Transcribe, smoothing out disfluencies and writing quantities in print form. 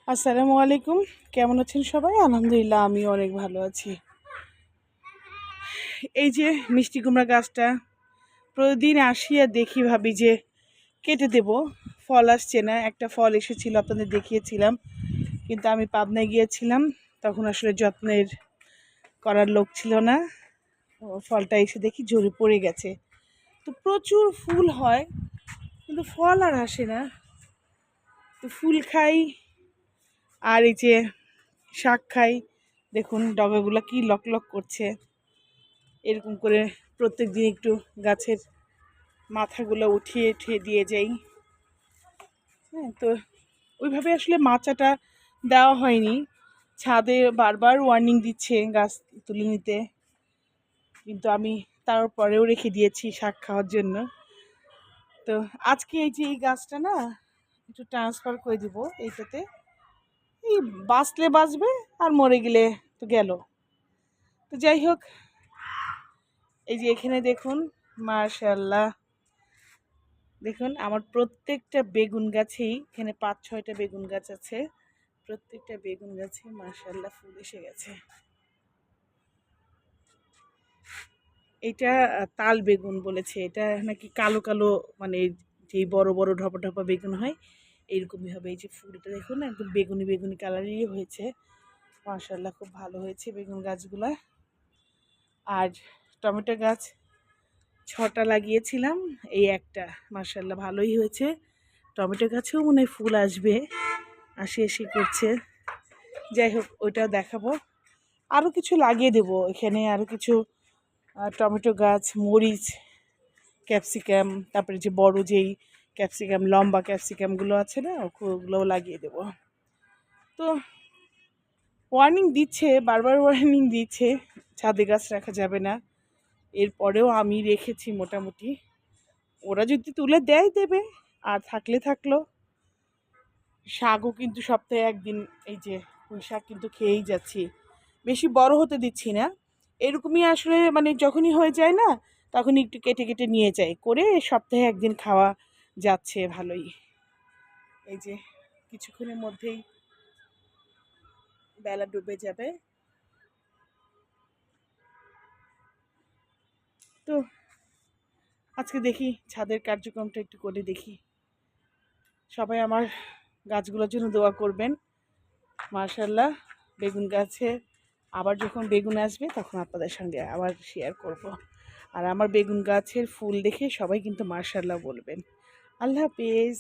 আসসালামু আলাইকুম। কেমন আছেন সবাই? আলহামদুলিল্লাহ আমি অনেক ভালো আছি। এই যে মিষ্টি কুমড়া গাছটা প্রতিদিন আসি আর দেখি, ভাবি যে কেটে দেব। ফল আসছে না। একটা ফল এসেছিল, আপনাদের দেখিয়েছিলাম, কিন্তু আমি পাবনায় গিয়েছিলাম, তখন আসলে যত্নের করার লোক ছিল না। ফলটা এসে দেখি ঝরে পড়ে গেছে। তো প্রচুর ফুল হয় কিন্তু ফল আর আসে না। তো ফুল খাই আর এই যে শাক খাই। দেখুন ডগাগুলো কি লক লক করছে। এরকম করে প্রত্যেক দিন একটু গাছের মাথাগুলো উঠিয়ে উঠিয়ে দিয়ে যাই। হ্যাঁ, তো ওইভাবে আসলে মাচাটা দেওয়া হয়নি। ছাদে বারবার ওয়ার্নিং দিচ্ছে গাছ তুলে নিতে, কিন্তু আমি তারপরেও রেখে দিয়েছি শাক খাওয়ার জন্য। তো আজকে এই যে এই গাছটা না একটু ট্রান্সফার করে দিব এইটাতে। এই বাঁচলে বাঁচবে, আর মরে গেলে তো গেল। তো যাই হোক, এই যে এখানে দেখুন, মাশাআল্লাহ, দেখুন আমার প্রত্যেকটা বেগুন গাছেই, এখানে 5-6টা বেগুন গাছ আছে, প্রত্যেকটা বেগুন গাছে মাশাআল্লাহ ফুল এসে গেছে। এটা তাল বেগুন বলেছে। এটা নাকি কালো কালো, মানে যেই বড় বড় ঢপা ঢপা বেগুন হয় এইরকমই হবে। এই যে ফুলটা দেখুন, একদম বেগুনি বেগুনি কালারেরই হয়েছে। মাশাআল্লাহ খুব ভালো হয়েছে বেগুন গাছগুলা। আর টমেটো গাছ 6টা লাগিয়েছিলাম, এই একটা মাশাআল্লাহ ভালোই হয়েছে। টমেটো গাছেও মনে হয় ফুল আসবে, আসি করছে। যাই হোক, ওইটাও দেখাবো। আরও কিছু লাগিয়ে দেব এখানে, আরও কিছু টমেটো গাছ, মরিচ, ক্যাপসিকাম, তারপরে যে বড় যেই ক্যাপসিকাম, লম্বা ক্যাপসিকামগুলো আছে না, ওগুলোও লাগিয়ে দেব। তো ওয়ার্নিং দিচ্ছে, বারবার ওয়ার্নিং দিচ্ছে ছাদে গাছ রাখা যাবে না। এরপরেও আমি রেখেছি মোটামুটি। ওরা যদি তুলে দেয় দেবে, আর থাকলে থাকলো। শাকও কিন্তু সপ্তাহে একদিন, এই যে পুঁই শাক কিন্তু খেয়েই যাচ্ছি, বেশি বড় হতে দিচ্ছি না। এরকমই আসলে, মানে যখনই হয়ে যায় না, তখন একটু কেটে কেটে নিয়ে যাই, করে সপ্তাহে একদিন খাওয়া যাচ্ছে ভালোই। এই যে কিছুক্ষণের মধ্যেই বেলা ডুবে যাবে। তো আজকে দেখি ছাদের কার্যক্রমটা একটু করে দেখি। সবাই আমার গাছগুলোর জন্য দোয়া করবেন। মাশাআল্লাহ, বেগুন গাছে আবার যখন বেগুন আসবে তখন আপনাদের সঙ্গে আবার শেয়ার করব। আর আমার বেগুন গাছের ফুল দেখে সবাই কিন্তু মাশাআল্লাহ বলবেন। আল্লাহ হাফেজ।